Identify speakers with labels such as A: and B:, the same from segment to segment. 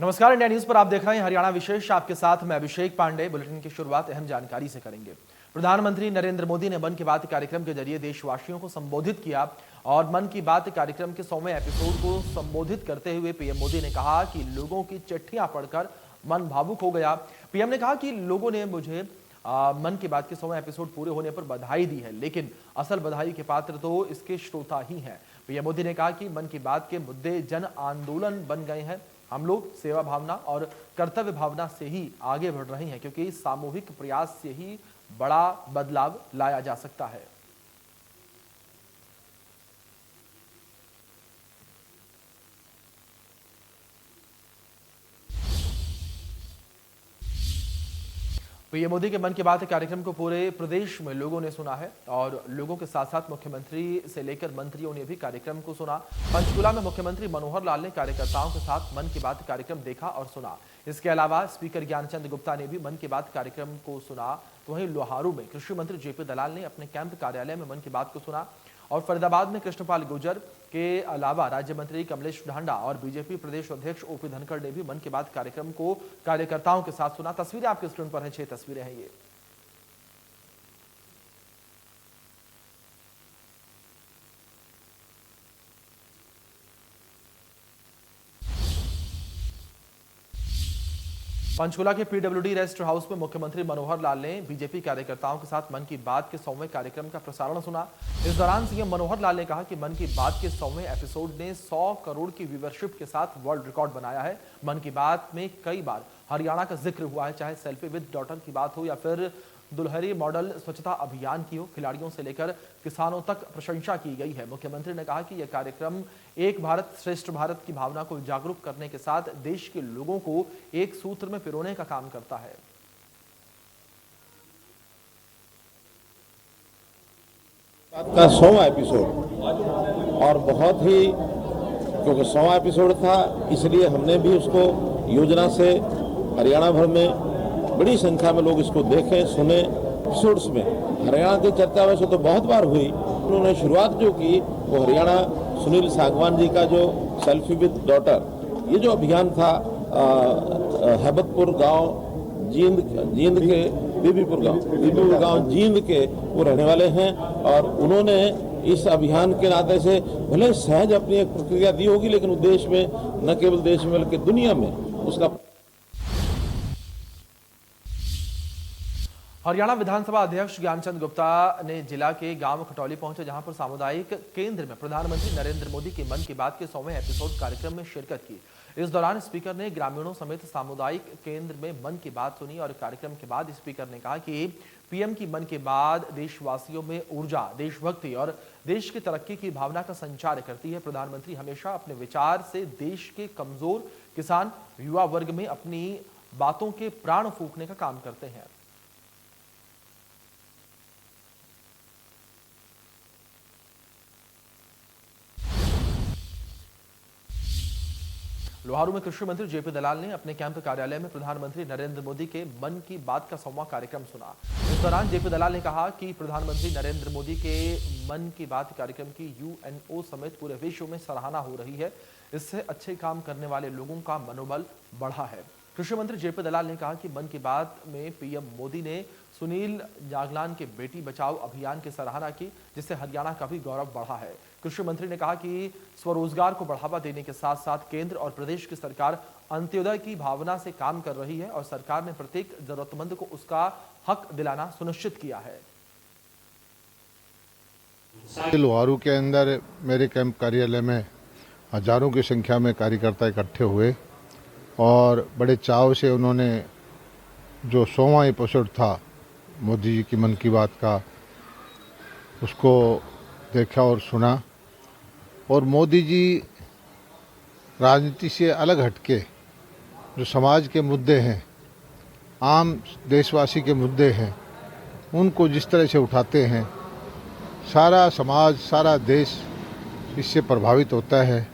A: नमस्कार, India news पर आप देख रहे हैं हरियाणा विशेष। आपके साथ मैं अभिषेक पांडे। बुलेटिन की शुरुआत अहम जानकारी से करेंगे। प्रधानमंत्री नरेंद्र मोदी ने मन की बात कार्यक्रम के जरिए देशवासियों को संबोधित किया और मन की बात कार्यक्रम के 100वें एपिसोड को संबोधित करते हुए पीएम मोदी ने कहा कि लोगों की चिट्ठियां पढ़कर मन भावुक हो गया। पीएम ने कहा कि लोगों ने मुझे मन की बात के 100वें एपिसोड पूरे होने पर बधाई दी है, लेकिन असल बधाई के पात्र तो इसके श्रोता ही हैं। पीएम मोदी ने कहा कि मन की बात के मुद्दे जन आंदोलन बन गए हैं। हम लोग सेवा भावना और कर्तव्य भावना से ही आगे बढ़ रहे हैं, क्योंकि सामूहिक प्रयास से ही बड़ा बदलाव लाया जा सकता है। पीएम मोदी के मन की बात कार्यक्रम को पूरे प्रदेश में लोगों ने सुना है और लोगों के साथ साथ मुख्यमंत्री से लेकर मंत्रियों ने भी कार्यक्रम को सुना। पंचकुला में मुख्यमंत्री मनोहर लाल ने कार्यकर्ताओं के साथ मन की बात कार्यक्रम देखा और सुना। इसके अलावा स्पीकर ज्ञानचंद गुप्ता ने भी मन की बात कार्यक्रम को सुना। तो वहीं लोहारू में कृषि मंत्री जेपी दलाल ने अपने कैंप कार्यालय में मन की बात को सुना और फरीदाबाद में कृष्णपाल गुर्जर के अलावा राज्य मंत्री कमलेश ढांडा और बीजेपी प्रदेश अध्यक्ष ओपी धनखड़ ने भी मन की बात कार्यक्रम को कार्यकर्ताओं के साथ सुना। तस्वीरें आपके स्क्रीन पर हैं, 6 तस्वीरें हैं ये। पंचकुला के पीडब्ल्यूडी रेस्ट हाउस में मुख्यमंत्री मनोहर लाल ने बीजेपी कार्यकर्ताओं के साथ मन की बात के 100वें कार्यक्रम का प्रसारण सुना। इस दौरान सीएम मनोहर लाल ने कहा कि मन की बात के 100वें एपिसोड ने 100 करोड़ की व्यूवरशिप के साथ वर्ल्ड रिकॉर्ड बनाया है। मन की बात में कई बार हरियाणा का जिक्र हुआ है, चाहे सेल्फी विद डॉटर की बात हो या फिर दुल्हरी मॉडल स्वच्छता अभियान की हो। खिलाड़ियों से लेकर किसानों तक प्रशंसा की गई है। मुख्यमंत्री ने कहा कि यह कार्यक्रम एक भारत श्रेष्ठ भारत की भावना को जागरूक करने के साथ देश के लोगों को एक सूत्र में पिरोने का काम करता है।
B: का 100वां एपिसोड और बहुत ही, क्योंकि 100वां एपिसोड था इसलिए हमने भी उसको योजना से हरियाणा भर में बड़ी संख्या में लोग इसको देखें सुने। एपिसोड्स में हरियाणा की चर्चा वैसे तो बहुत बार हुई। उन्होंने शुरुआत जो की वो हरियाणा सुनील सांगवान जी का जो सेल्फी विद डॉटर, ये जो अभियान था हैबतपुर गांव जींद के बीबीपुर गांव जींद के वो रहने वाले हैं और उन्होंने इस अभियान के नाते से भले सहज अपनी एक प्रक्रिया दी होगी, लेकिन देश में, न केवल देश में बल्कि दुनिया में उसका।
A: हरियाणा विधानसभा अध्यक्ष ज्ञानचंद गुप्ता ने जिला के गांव खटौली पहुंचे, जहां पर सामुदायिक केंद्र में प्रधानमंत्री नरेंद्र मोदी के मन की बात के 100वें एपिसोड कार्यक्रम में शिरकत की। इस दौरान स्पीकर ने ग्रामीणों समेत सामुदायिक केंद्र में मन की बात सुनी और कार्यक्रम के बाद स्पीकर ने कहा कि पीएम की मन की बात देशवासियों में ऊर्जा, देशभक्ति और देश की तरक्की की भावना का संचार करती है। प्रधानमंत्री हमेशा अपने विचार से देश के कमजोर किसान, युवा वर्ग में अपनी बातों के प्राण फूंकने का काम करते हैं। लोहारू में कृषि मंत्री जेपी दलाल ने अपने कैंप कार्यालय में प्रधानमंत्री नरेंद्र मोदी के मन की बात का 100वां कार्यक्रम सुना। इस दौरान जेपी दलाल ने कहा कि प्रधानमंत्री नरेंद्र मोदी के मन की बात कार्यक्रम की यूएनओ समेत पूरे विश्व में सराहना हो रही है। इससे अच्छे काम करने वाले लोगों का मनोबल बढ़ा है। कृषि मंत्री जेपी दलाल ने कहा कि मन की बात में पीएम मोदी ने सुनील जागलान के बेटी बचाओ अभियान की सराहना की, जिससे हरियाणा का भी गौरव बढ़ा है। कृषि मंत्री ने कहा कि स्वरोजगार को बढ़ावा देने के साथ साथ केंद्र और प्रदेश की सरकार अंत्योदय की भावना से काम कर रही है और सरकार ने प्रत्येक जरूरतमंद को उसका हक दिलाना सुनिश्चित किया है।
C: लोहारू के अंदर मेरे कैंप कार्यालय में हजारों की संख्या में कार्यकर्ता इकट्ठे हुए और बड़े चाव से उन्होंने जो 100वां एपिसोड था मोदी जी की मन की बात का, उसको देखा और सुना। और मोदी जी राजनीति से अलग हटके जो समाज के मुद्दे हैं, आम देशवासी के मुद्दे हैं, उनको जिस तरह से उठाते हैं, सारा समाज, सारा देश इससे प्रभावित होता है।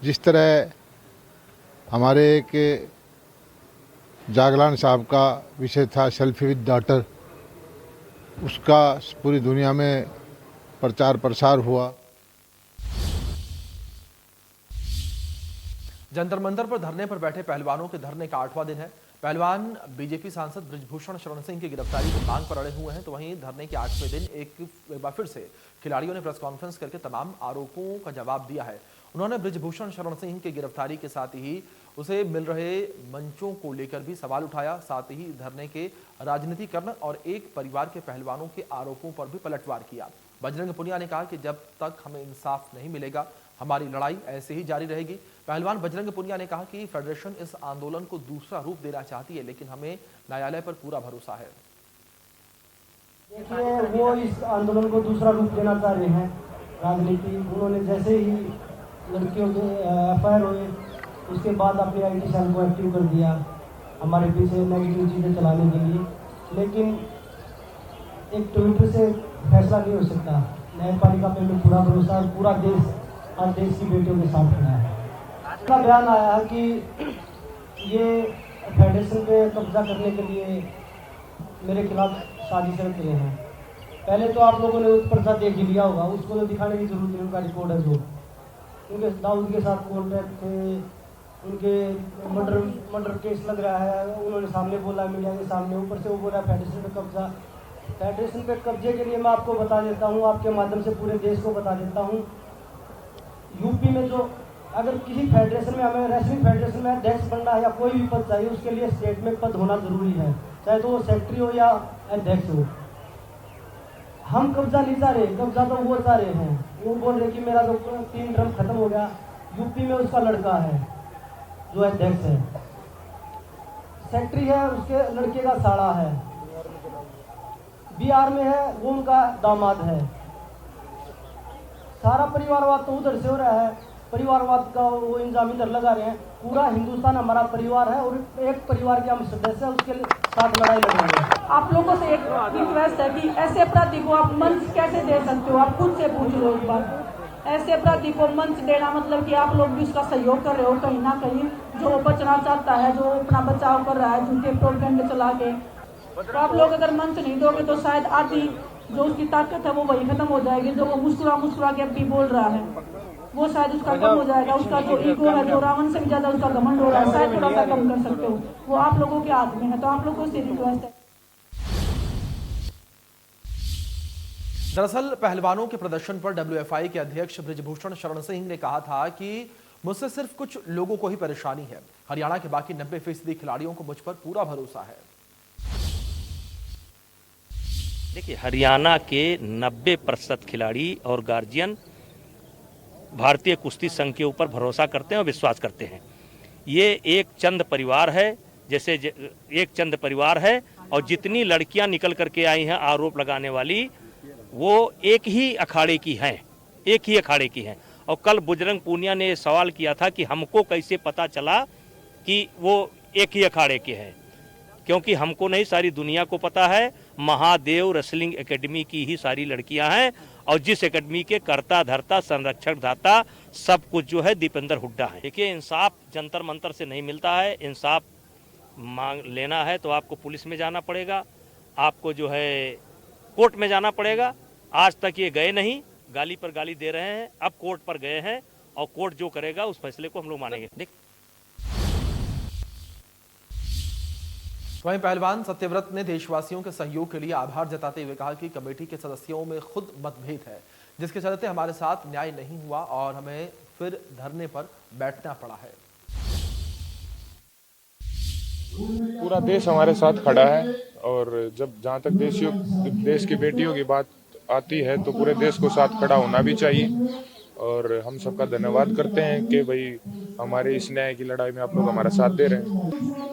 C: जिस तरह हमारे एक जागलान साहब का विषय था सेल्फी विद डॉटर, उसका पूरी दुनिया में प्रचार प्रसार हुआ।
A: जंतर मंतर पर धरने पर बैठे पहलवानों के धरने का 8वां दिन है। पहलवान बीजेपी सांसद बृजभूषण शरण सिंह की गिरफ्तारी की मांग पर अड़े हुए हैं। तो वहीं धरने के 8वें दिन एक बार फिर से खिलाड़ियों ने प्रेस कॉन्फ्रेंस करके तमाम आरोपों का जवाब दिया है। उन्होंने बृजभूषण शरण सिंह की गिरफ्तारी के साथ ही उसे मिल रहे मंचों को लेकर भी सवाल उठाया। साथ ही धरने के राजनीतिकरण और एक परिवार के पहलवानों के आरोपों पर भी पलटवार किया। बजरंग पुनिया ने कहा कि जब तक हमें इंसाफ नहीं मिलेगा हमारी लड़ाई ऐसे ही जारी रहेगी। पहलवान बजरंग पुनिया ने कहा कि फेडरेशन इस आंदोलन को दूसरा रूप देना चाहती है, लेकिन हमें न्यायालय पर पूरा भरोसा है।
D: देखिए, वो इस आंदोलन को दूसरा रूप देना चाह रहे हैं। राजनीति उन्होंने जैसे ही लड़कियों के एफआईआर हुए उसके बाद अपने आईटी सेल को एक्टिव कर दिया हमारे पीछे नेगेटिव चीज़ें चलाने के लिए। लेकिन एक ट्विटर से फैसला नहीं हो सकता। न्यायपालिका पे हमें पूरा भरोसा, पूरा देश आज देश की बेटियों के साथ खड़ा है। इसका बयान आया है कि ये फेडरेशन पे कब्जा करने के लिए मेरे खिलाफ साजिश रच रहे हैं। पहले तो आप लोगों ने उस पर्चा देख लिया होगा, उसको तो दिखाने की जरूरत नहीं। उनका रिकॉर्ड है, जो उनके दाऊद के साथ कॉन्ट्रैक्ट थे, उनके मर्डर केस लग रहा है, उन्होंने सामने बोला मीडिया के सामने। ऊपर से वो बोला फेडरेशन पे कब्जा। फेडरेशन पे कब्जे के लिए मैं आपको बता देता हूँ, आपके माध्यम से पूरे देश को बता देता हूँ। यूपी में जो अगर किसी फेडरेशन में हमें रेसलिंग फेडरेशन में अध्यक्ष बनना है या कोई भी पद चाहिए, उसके लिए स्टेट में पद होना जरूरी है, चाहे तो वो सेक्रेटरी हो या अध्यक्ष हो। हम कब्जा नहीं चाह रहे, कब्जा तो वो चाह रहे हैं। वो बोल रहे कि मेरा जो 3 टर्म खत्म हो गया। यूपी में उसका लड़का है जो अध्यक्ष है, सेक्रेटरी है उसके लड़के का साड़ा है, बिहार में है वो उनका दामाद है। सारा परिवारवाद तो उधर से हो रहा है, परिवारवाद का वो इंजाम इधर लगा रहे हैं। पूरा हिंदुस्तान हमारा परिवार है और एक परिवार के हम सदस्य हैं, उसके साथ लड़ाई लड़ेंगे।
E: आप लोगों से एक रिक्वेस्ट है कि ऐसे अपराधी को आप मंच कैसे दे सकते हो? आप खुद से पूछ लो एक बार। ऐसे अपराधी को मंच देना मतलब कि आप लोग भी उसका सहयोग कर रहे हो कहीं ना कहीं। जो बचना चाहता है, जो अपना बचाव कर रहा है झूठे प्रोपेगेंडा चला के, तो आप लोग अगर मंच नहीं दोगे तो शायद आधी जो उसकी ताकत है वो वही खत्म हो जाएगी। जो वो मुस्कुरा के अभी बोल रहा है वो शायद उसका कम हो जाएगा। उसका जो ईगो है, जो रावण से भी ज्यादा उसका घमंड हो रहा है, शायद थोड़ा सा कम कर सकते हो। वो आप लोगों के हाथ में है। तो आप लोगों से रिक्वेस्ट है।
A: दरअसल पहलवानों के प्रदर्शन पर डब्ल्यूएफआई के अध्यक्ष बृजभूषण शरण सिंह ने कहा था कि मुझसे सिर्फ कुछ लोगों को ही परेशानी है, हरियाणा के बाकी 90% खिलाड़ियों को मुझ पर पूरा भरोसा है।
F: देखिए, हरियाणा के 90% खिलाड़ी और गार्जियन भारतीय कुश्ती संघ के ऊपर भरोसा करते हैं और विश्वास करते हैं। ये एक चंद परिवार है, जैसे एक चंद परिवार है, और जितनी लड़कियां निकल करके आई हैं आरोप लगाने वाली, वो एक ही अखाड़े की हैं, एक ही अखाड़े की हैं। और कल बजरंग पूनिया ने सवाल किया था कि हमको कैसे पता चला कि वो एक ही अखाड़े के हैं, क्योंकि हमको नहीं, सारी दुनिया को पता है। महादेव रेसलिंग एकेडमी की ही सारी लड़कियां हैं, और जिस एकेडमी के कर्ता धर्ता संरक्षक दाता सब कुछ जो है दीपेंद्र हुड्डा है। देखिए, इंसाफ जंतर मंतर से नहीं मिलता है। इंसाफ मांग लेना है तो आपको पुलिस में जाना पड़ेगा, आपको जो है कोर्ट में जाना पड़ेगा। आज तक ये गए नहीं, गाली पर गाली दे रहे हैं, अब कोर्ट पर गए हैं और कोर्ट जो करेगा उस फैसले को हम लोग मानेंगे।
A: वहीं पहलवान सत्यव्रत ने देशवासियों के सहयोग के लिए आभार जताते हुए कहा कि कमेटी के सदस्यों में खुद मतभेद है, जिसके चलते हमारे साथ न्याय नहीं हुआ और हमें फिर धरने पर बैठना पड़ा है।
G: पूरा देश हमारे साथ खड़ा है, और जब जहाँ तक देश की बेटियों की बात आती है तो पूरे देश को साथ खड़ा होना भी चाहिए। और हम सबका धन्यवाद करते हैं कि भाई हमारे इस न्याय की लड़ाई में आप लोग हमारा साथ दे रहे हैं।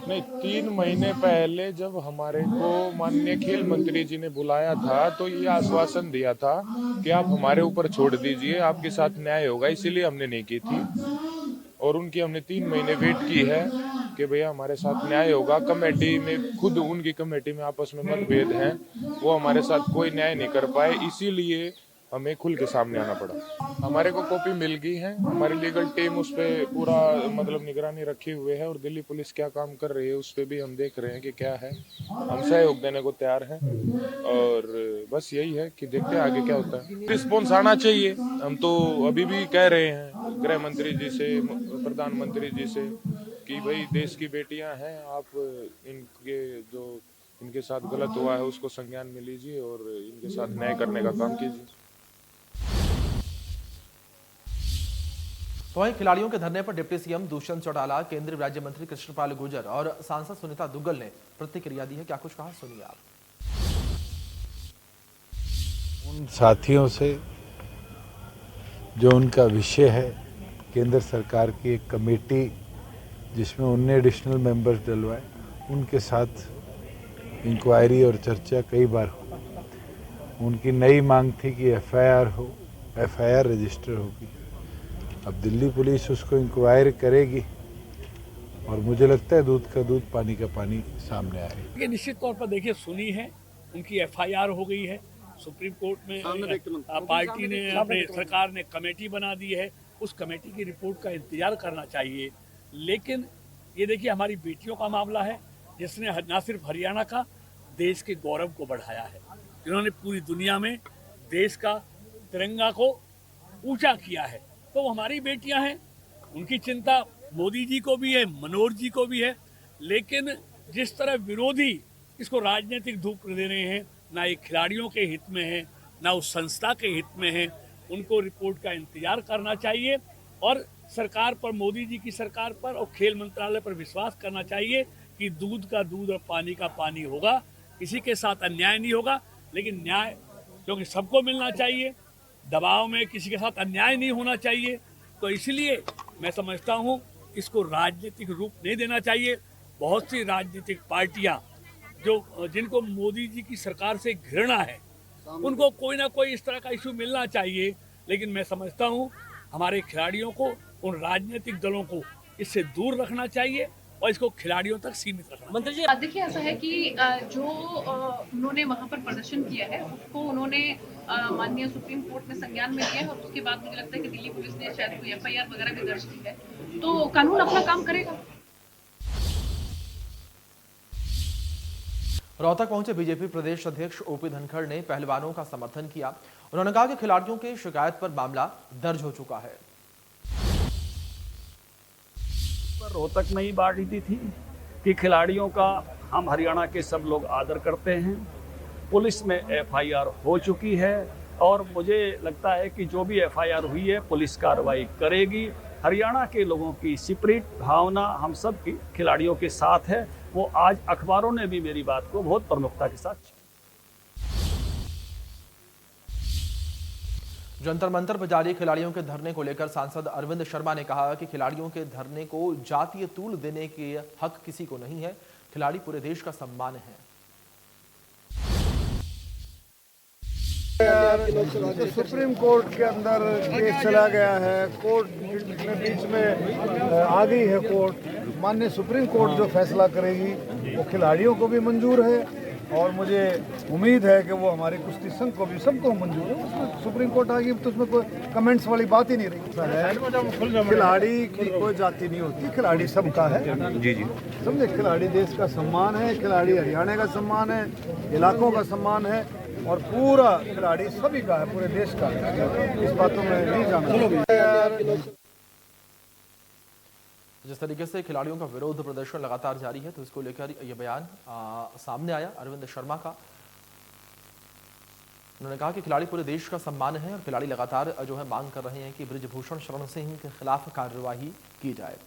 G: नहीं, 3 महीने पहले जब हमारे को माननीय खेल मंत्री जी ने बुलाया था तो ये आश्वासन दिया था कि आप हमारे ऊपर छोड़ दीजिए, आपके साथ न्याय होगा, इसीलिए हमने नहीं की थी। और उनकी हमने 3 महीने वेट की है कि भैया हमारे साथ न्याय होगा। कमेटी में खुद उनकी कमेटी में आपस में मतभेद हैं, वो हमारे साथ कोई न्याय नहीं कर पाए, इसीलिए हमें खुल के सामने आना पड़ा। हमारे को कॉपी मिल गई है, हमारी लीगल टीम उस पर पूरा मतलब निगरानी रखे हुए है, और दिल्ली पुलिस क्या काम कर रही है उस पर भी हम देख रहे हैं कि क्या है। हम सहयोग देने को तैयार हैं, और बस यही है कि देखते हैं आगे क्या होता है। रिस्पॉन्स आना चाहिए। हम तो अभी भी कह रहे हैं गृह मंत्री जी से, प्रधानमंत्री जी से कि भाई देश की बेटियां हैं, आप इनके साथ गलत हुआ है उसको संज्ञान में लीजिए और इनके साथ न्याय करने का काम कीजिए।
A: तो वहीं खिलाड़ियों के धरने पर डिप्टी सीएम दुष्यंत चौटाला, केंद्रीय राज्य मंत्री कृष्णपाल गुर्जर और सांसद सुनीता दुग्गल ने प्रतिक्रिया दी है। क्या कुछ कहा, सुनिए आप।
H: उन साथियों से जो उनका विषय है, केंद्र सरकार की एक कमेटी जिसमें उनने एडिशनल मेंबर्स डलवाए, उनके साथ इंक्वायरी और चर्चा कई बार हो। उनकी नई मांग थी कि एफआईआर हो, एफआईआर रजिस्टर होगी। अब दिल्ली पुलिस उसको इंक्वायर करेगी और मुझे लगता है दूध का दूध पानी का पानी सामने आएगा।
I: ये निश्चित तौर पर देखिए सुनी है, उनकी एफआईआर हो गई है सुप्रीम कोर्ट में, पार्टी ने अपने सरकार ने कमेटी बना दी है, उस कमेटी की रिपोर्ट का इंतजार करना चाहिए। लेकिन ये देखिए हमारी बेटियों का मामला है जिसने न सिर्फ हरियाणा का, देश के गौरव को बढ़ाया है, जिन्होंने पूरी दुनिया में देश का तिरंगा को ऊंचा किया है। तो वो हमारी बेटियां हैं, उनकी चिंता मोदी जी को भी है, मनोहर जी को भी है। लेकिन जिस तरह विरोधी इसको राजनीतिक धूप दे रहे हैं, ना ये खिलाड़ियों के हित में है, ना उस संस्था के हित में है, उनको रिपोर्ट का इंतजार करना चाहिए और सरकार पर, मोदी जी की सरकार पर और खेल मंत्रालय पर विश्वास करना चाहिए कि दूध का दूध और पानी का पानी होगा, किसी के साथ अन्याय नहीं होगा। लेकिन न्याय क्योंकि सबको मिलना चाहिए, दबाव में किसी के साथ अन्याय नहीं होना चाहिए। तो इसलिए मैं समझता हूँ इसको राजनीतिक रूप नहीं देना चाहिए। बहुत सी राजनीतिक पार्टियां जिनको मोदी जी की सरकार से घृणा है, उनको कोई ना कोई इस तरह का इशू मिलना चाहिए। लेकिन मैं समझता हूँ हमारे खिलाड़ियों को, उन राजनीतिक दलों को इससे दूर रखना चाहिए और इसको खिलाड़ियों तक सीमित रखना।
J: मंत्री जी देखिए, ऐसा है कि जो उन्होंने वहां पर प्रदर्शन किया है उसको उन्होंने माननीय सुप्रीम कोर्ट में संज्ञान में लिया है और उसके बाद मुझे लगता है कि दिल्ली पुलिस ने शायद कोई एफआईआर वगैरह भी दर्ज की है, तो कानून अपना काम करेगा।
A: रोहतक पहुंचे बीजेपी प्रदेश अध्यक्ष ओपी धनखड़ ने पहलवानों का समर्थन किया। उन्होंने कहा कि खिलाड़ियों की शिकायत पर मामला दर्ज हो चुका है।
I: रोहतक में ही बात दी थी कि खिलाड़ियों का हम हरियाणा के सब लोग आदर करते हैं। पुलिस में एफआईआर हो चुकी है और मुझे लगता है कि जो भी एफआईआर हुई है पुलिस कार्रवाई करेगी। हरियाणा के लोगों की स्पिरिट, भावना हम सब की खिलाड़ियों के साथ है। वो आज अखबारों ने भी मेरी बात को बहुत प्रमुखता के साथ।
A: जंतर मंतर पर जारी खिलाड़ियों के धरने को लेकर सांसद अरविंद शर्मा ने कहा कि खिलाड़ियों के धरने को जातीय तूल देने के हक किसी को नहीं है। खिलाड़ी पूरे देश का सम्मान है।
K: सुप्रीम कोर्ट के अंदर केस चला गया है, कोर्ट में बीच में आ गई है कोर्ट। माननीय सुप्रीम कोर्ट जो फैसला करेगी वो खिलाड़ियों को भी मंजूर है और मुझे उम्मीद है कि वो हमारे कुश्ती संघ को भी, सबको मंजूर है। उसमें सुप्रीम कोर्ट आ गई तो उसमें कोई कमेंट्स वाली बात ही नहीं रही। खिलाड़ी की कोई जाति नहीं होती, खिलाड़ी सबका है। जी समझे, खिलाड़ी देश का सम्मान है, खिलाड़ी हरियाणा का सम्मान है, इलाकों का सम्मान है और पूरा खिलाड़ी सभी का है, पूरे देश का है। इस बातों में नहीं जाना।
A: जिस तरीके से खिलाड़ियों का विरोध प्रदर्शन लगातार जारी है, तो इसको लेकर यह बयान सामने आया अरविंद शर्मा का। उन्होंने कहा कि खिलाड़ी पूरे देश का सम्मान है और खिलाड़ी लगातार जो है मांग कर रहे हैं कि बृजभूषण शरण सिंह के खिलाफ कार्यवाही की जाए।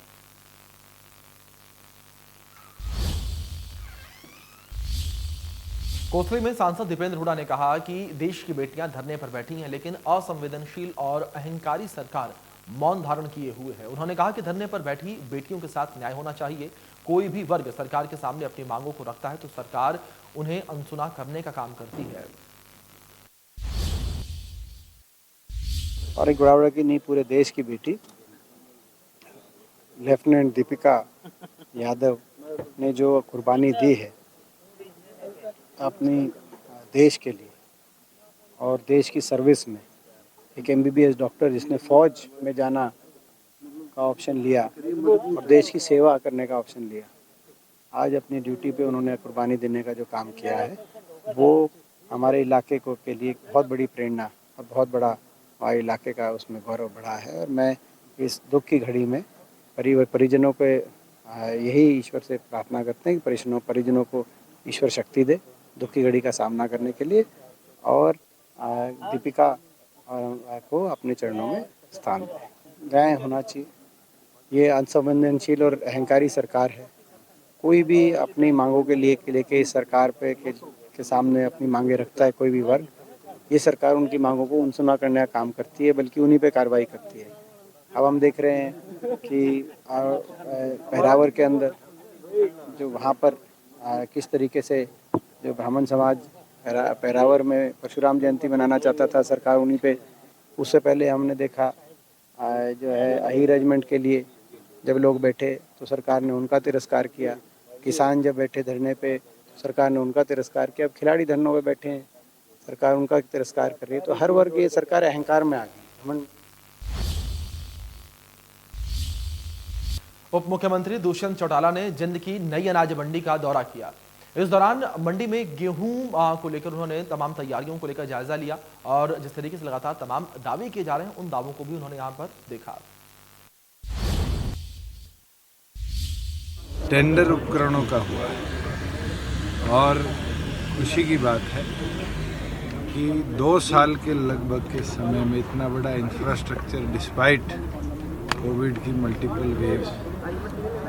A: कोसली में सांसद दीपेंद्र हुडा ने कहा कि देश की बेटियां धरने पर बैठी हैं, लेकिन असंवेदनशील और अहंकारी सरकार मौन धारण किए हुए है। उन्होंने कहा कि धरने पर बैठी बेटियों के साथ न्याय होना चाहिए। कोई भी वर्ग सरकार के सामने अपनी मांगों को रखता है तो सरकार उन्हें अनसुना करने का काम करती है।
L: और एक बराबर की नहीं, पूरे देश की बेटी लेफ्टिनेंट दीपिका यादव ने जो कुर्बानी दी है अपनी देश के लिए और देश की सर्विस में, एक MBBS डॉक्टर जिसने फौज में जाना का ऑप्शन लिया और देश की सेवा करने का ऑप्शन लिया, आज अपनी ड्यूटी पे उन्होंने कुर्बानी देने का जो काम किया है वो हमारे इलाके को के लिए बहुत बड़ी प्रेरणा और बहुत बड़ा हमारे इलाके का उसमें गौरव बढ़ा है। और मैं इस दुख की घड़ी में परिजनों पे यही ईश्वर से प्रार्थना करते हैं कि परिजनों को ईश्वर शक्ति दे दुख की घड़ी का सामना करने के लिए, और दीपिका को अपने चरणों में स्थान दें। न्याय होना चाहिए। ये असंवेदनशील और अहंकारी सरकार है। कोई भी अपनी मांगों के लेके इस सरकार के सामने अपनी मांगे रखता है कोई भी वर्ग, ये सरकार उनकी मांगों को अनसुना करने का काम करती है, बल्कि उन्हीं पे कार्रवाई करती है। अब हम देख रहे हैं कि पहरावर के अंदर जो वहाँ पर किस तरीके से जो ब्राह्मण समाज पहरावर में परशुराम जयंती मनाना चाहता था, सरकार उन्हीं पे। उससे पहले हमने देखा जो है अहीर रेजिमेंट के लिए जब लोग बैठे तो सरकार ने उनका तिरस्कार किया। किसान जब बैठे धरने पे सरकार ने उनका तिरस्कार किया। अब खिलाड़ी धरनों पे बैठे हैं, सरकार उनका तिरस्कार कर रही है। तो हर वर्ग ये सरकार अहंकार में आ गई।
A: उप मुख्यमंत्री दुष्यंत चौटाला ने जिंद की नई अनाज मंडी का दौरा किया। इस दौरान मंडी में गेहूं को लेकर उन्होंने तमाम तैयारियों को लेकर जायजा लिया और जिस तरीके से लगातार तमाम दावे किए जा रहे हैं उन दावों को भी उन्होंने यहां पर देखा।
H: टेंडर उपकरणों का हुआ है और खुशी की बात है कि 2 साल के लगभग के समय में इतना बड़ा इंफ्रास्ट्रक्चर डिस्पाइट कोविड की मल्टीपल वेव्स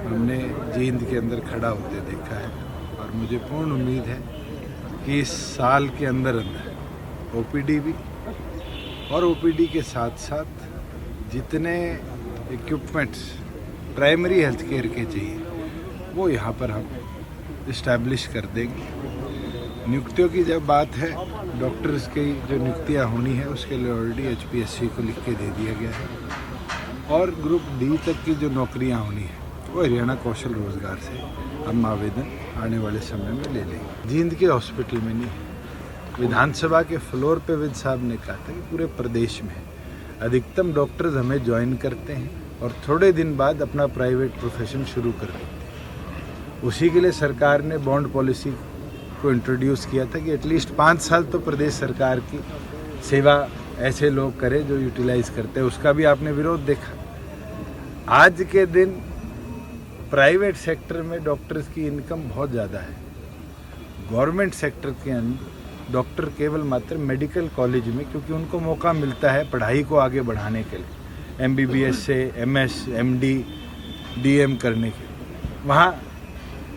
H: हमने जींद के अंदर खड़ा होते देखा है। और मुझे पूर्ण उम्मीद है कि इस साल के अंदर ओपीडी भी और ओपीडी के साथ साथ जितने इक्विपमेंट्स प्राइमरी हेल्थ केयर के चाहिए वो यहाँ पर हम इस्टेब्लिश कर देंगे। नियुक्तियों की जब बात है, डॉक्टर्स की जो नियुक्तियाँ होनी है उसके लिए ऑलरेडी एचपीएससी को लिख के दे दिया गया है और ग्रुप डी तक की जो नौकरियाँ होनी है वो हरियाणा कौशल रोजगार से हम आवेदन आने वाले समय में ले लेंगे। जींद के हॉस्पिटल में नहीं, विधानसभा के फ्लोर पे विद साहब ने कहा था कि पूरे प्रदेश में अधिकतम डॉक्टर्स हमें ज्वाइन करते हैं और थोड़े दिन बाद अपना प्राइवेट प्रोफेशन शुरू कर देते हैं। उसी के लिए सरकार ने बॉन्ड पॉलिसी को इंट्रोड्यूस किया था कि एटलीस्ट 5 साल तो प्रदेश सरकार की सेवा ऐसे लोग करें जो यूटिलाइज करते हैं। उसका भी आपने विरोध देखा। आज के दिन प्राइवेट सेक्टर में डॉक्टर्स की इनकम बहुत ज़्यादा है। गवर्नमेंट सेक्टर के अंदर डॉक्टर केवल मात्र मेडिकल कॉलेज में, क्योंकि उनको मौका मिलता है पढ़ाई को आगे बढ़ाने के लिए, एमबीबीएस से एमएस एमडी डीएम करने के लिए, वहाँ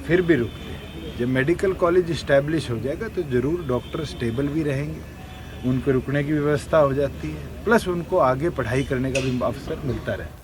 H: फिर भी रुकते हैं। जब मेडिकल कॉलेज इस्टेब्लिश हो जाएगा तो ज़रूर डॉक्टर स्टेबल भी रहेंगे, उनको रुकने की व्यवस्था हो जाती है, प्लस उनको आगे पढ़ाई करने का भी अवसर मिलता रहे।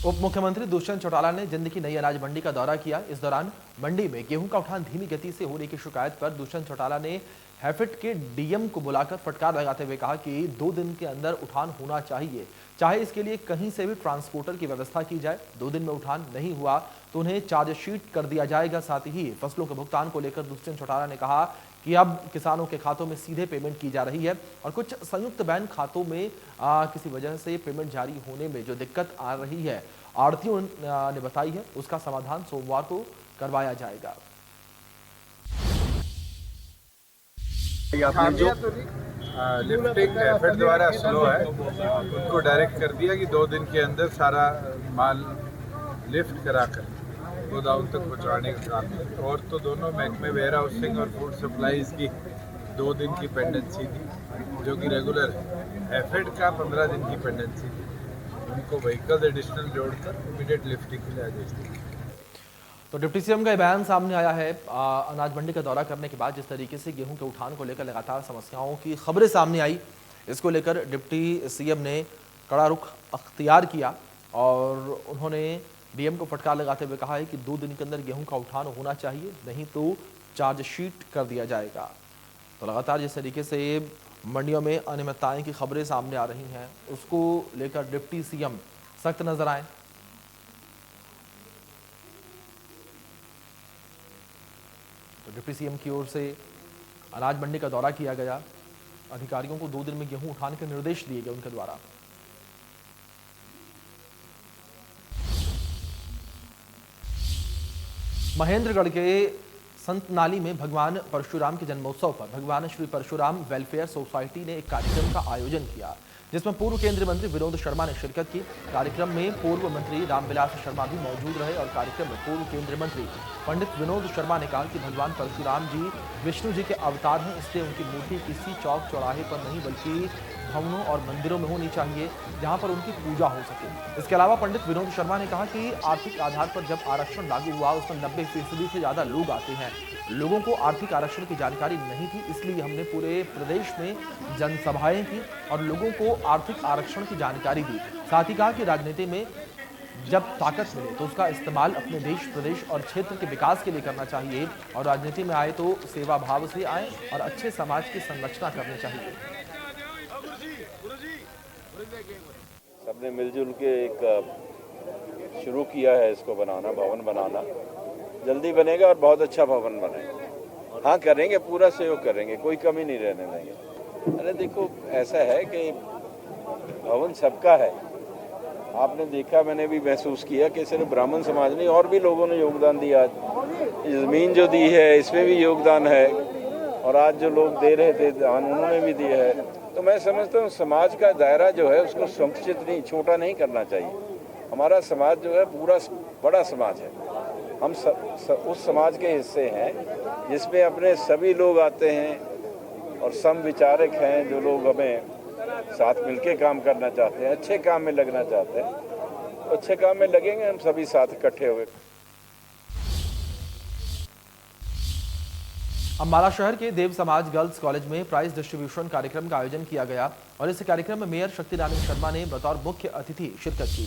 A: उप मुख्यमंत्री दुष्यंत चौटाला ने जिंद की नई अनाज मंडी का दौरा किया। इस दौरान मंडी में गेहूं का उठान धीमी गति से होने की शिकायत पर दुष्यंत चौटाला ने हैफेड के डीएम को बुलाकर फटकार लगाते हुए कहा कि 2 दिन के अंदर उठान होना चाहिए, चाहे इसके लिए कहीं से भी ट्रांसपोर्टर की व्यवस्था की जाए। 2 दिन में उठान नहीं हुआ तो उन्हें चार्जशीट कर दिया जाएगा। साथ ही फसलों के भुगतान को लेकर दुष्यंत चौटाला ने कहा कि अब किसानों के खातों में सीधे पेमेंट की जा रही है और कुछ संयुक्त बैंक खातों में किसी वजह से पेमेंट जारी होने में जो दिक्कत आ रही है आढ़तियों ने बताई है, उसका समाधान सोमवार को करवाया जाएगा।
H: आपने जो लिफ्टिंग हैफेड द्वारा स्लो है उनको डायरेक्ट कर दिया कि 2 दिन के अंदर सारा माल लिफ्ट कराकर गोदाम तक पहुंचाने का काम है। और तो दोनों महकमे वेयर हाउसिंग और फूड सप्लाईज की 2 दिन की पेंडेंसी थी जो कि रेगुलर है। हैफेड का 15 दिन की पेंडेंसी थी, उनको व्हीकल एडिशनल जोड़कर इमीडिएट लिफ्टिंग के लिए आदेश दिए।
A: तो डिप्टी सीएम का बयान सामने आया है अनाज मंडी का दौरा करने के बाद। जिस तरीके से गेहूं के उठान को लेकर लगातार समस्याओं की खबरें सामने आई, इसको लेकर डिप्टी सीएम ने कड़ा रुख अख्तियार किया और उन्होंने डीएम को फटकार लगाते हुए कहा है कि 2 दिन के अंदर गेहूं का उठान होना चाहिए, नहीं तो चार्जशीट कर दिया जाएगा। तो लगातार जिस तरीके से मंडियों में अनियमितताएं की खबरें सामने आ रही हैं, उसको लेकर डिप्टी सीएम सख्त नजर आए। तो डिप्टी सीएम की ओर से अनाज मंडी का दौरा किया गया, अधिकारियों को 2 दिन में गेहूं उठाने के निर्देश दिए गए उनके द्वारा। महेंद्रगढ़ के संत नाली में भगवान परशुराम के जन्मोत्सव पर भगवान श्री परशुराम वेलफेयर सोसाइटी ने एक कार्यक्रम का आयोजन किया, जिसमें पूर्व केंद्रीय मंत्री विनोद शर्मा ने शिरकत की। कार्यक्रम में पूर्व मंत्री रामविलास शर्मा भी मौजूद रहे और कार्यक्रम में पूर्व केंद्रीय मंत्री पंडित विनोद शर्मा ने कहा कि भगवान परशुराम जी विष्णु जी के अवतार हैं, इसलिए उनकी मूर्ति किसी चौक चौराहे पर नहीं बल्कि भवनों और मंदिरों में होनी चाहिए, जहां पर उनकी पूजा हो सके। इसके अलावा पंडित विनोद शर्मा ने कहा कि आर्थिक आधार पर जब आरक्षण लागू हुआ उसमें 90% से ज्यादा लोग आते हैं। लोगों को आर्थिक आरक्षण की जानकारी नहीं थी, इसलिए हमने पूरे प्रदेश में जनसभाएं की और लोगों को आर्थिक आरक्षण की जानकारी दी। साथ ही कहा कि राजनीति में जब ताकत मिले तो उसका इस्तेमाल अपने देश, प्रदेश और क्षेत्र के विकास के लिए करना चाहिए और राजनीति में आए तो सेवा भाव से आए और अच्छे समाज की संरचना करनी चाहिए।
M: सबने मिलजुल के एक शुरू किया है इसको बनाना, भवन बनाना। जल्दी बनेगा और बहुत अच्छा भवन बनेगा। हाँ करेंगे, पूरा सहयोग करेंगे, कोई कमी नहीं रहने देंगे। अरे देखो ऐसा है कि भवन सबका है। आपने देखा, मैंने भी महसूस किया कि सिर्फ ब्राह्मण समाज नहीं और भी लोगों ने योगदान दिया। ज़मीन जो दी है इसमें भी योगदान है और आज जो लोग दे रहे थे दान उन्होंने भी दिया है। तो मैं समझता हूँ समाज का दायरा जो है उसको संकुचित नहीं, छोटा नहीं करना चाहिए। हमारा समाज जो है पूरा बड़ा समाज है। हम उस समाज के हिस्से हैं जिसमें अपने सभी लोग आते हैं और समविचारक हैं, जो लोग हमें साथ मिलके काम करना चाहते हैं, अच्छे काम में लगना चाहते हैं। तो अच्छे काम में लगेंगे हम सभी साथ इकट्ठे हुए।
A: अम्बाला शहर के देव समाज गर्ल्स कॉलेज में प्राइज डिस्ट्रीब्यूशन कार्यक्रम का आयोजन किया गया और इस कार्यक्रम में मेयर शक्ति रानी शर्मा ने बतौर मुख्य अतिथि शिरकत की।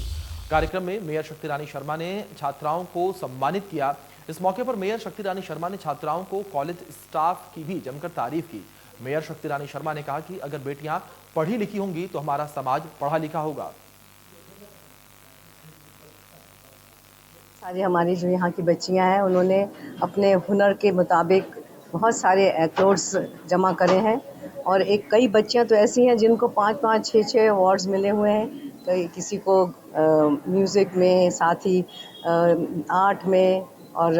A: कार्यक्रम में मेयर शक्ति रानी शर्मा ने छात्राओं को सम्मानित किया। इस मौके पर मेयर शक्ति रानी शर्मा ने छात्राओं को कॉलेज स्टाफ की भी जमकर तारीफ की। मेयर शक्ति रानी शर्मा ने कहा कि अगर बेटियां पढ़ी लिखी होंगी तो हमारा समाज पढ़ा लिखा होगा।
N: सारी हमारी जो यहाँ की बच्चियां हैं उन्होंने अपने हुनर के मुताबिक बहुत सारे एक्लोड्स जमा करे हैं और कई बच्चियां तो ऐसी हैं जिनको 5-5, 6-6 अवार्ड्स मिले हुए हैं। किसी को म्यूज़िक में, साथ ही आर्ट में और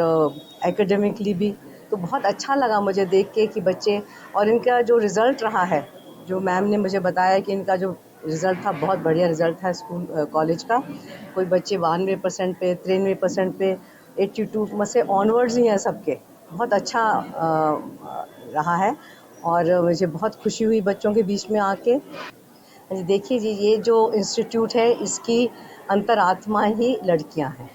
N: एकेडमिकली भी। तो बहुत अच्छा लगा मुझे देख के कि बच्चे, और इनका जो रिज़ल्ट रहा है, जो मैम ने मुझे बताया कि इनका जो रिज़ल्ट था बहुत बढ़िया रिज़ल्ट था स्कूल कॉलेज का। कोई बच्चे 92% पे, 93% पे, 82 में से ऑनवर्ड्स ही हैं सबके। बहुत अच्छा रहा है और मुझे बहुत खुशी हुई बच्चों के बीच में आके। देखिए जी, ये जो इंस्टीट्यूट है इसकी अंतरात्मा ही लड़कियां हैं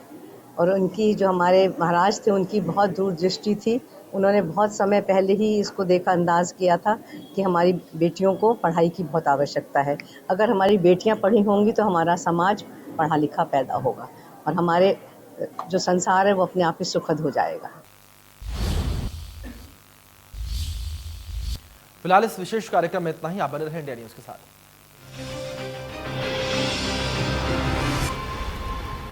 N: और उनकी जो हमारे महाराज थे उनकी बहुत दूरदृष्टि थी। उन्होंने बहुत समय पहले ही इसको देखा, अंदाज़ किया था कि हमारी बेटियों को पढ़ाई की बहुत आवश्यकता है। अगर हमारी बेटियां पढ़ी होंगी तो हमारा समाज पढ़ा लिखा पैदा होगा और हमारे जो संसार है वो अपने आप ही सुखद हो जाएगा।
A: फिलहाल इस विशेष कार्यक्रम में इतना ही। आप बने रहें इंडिया न्यूज़ के साथ।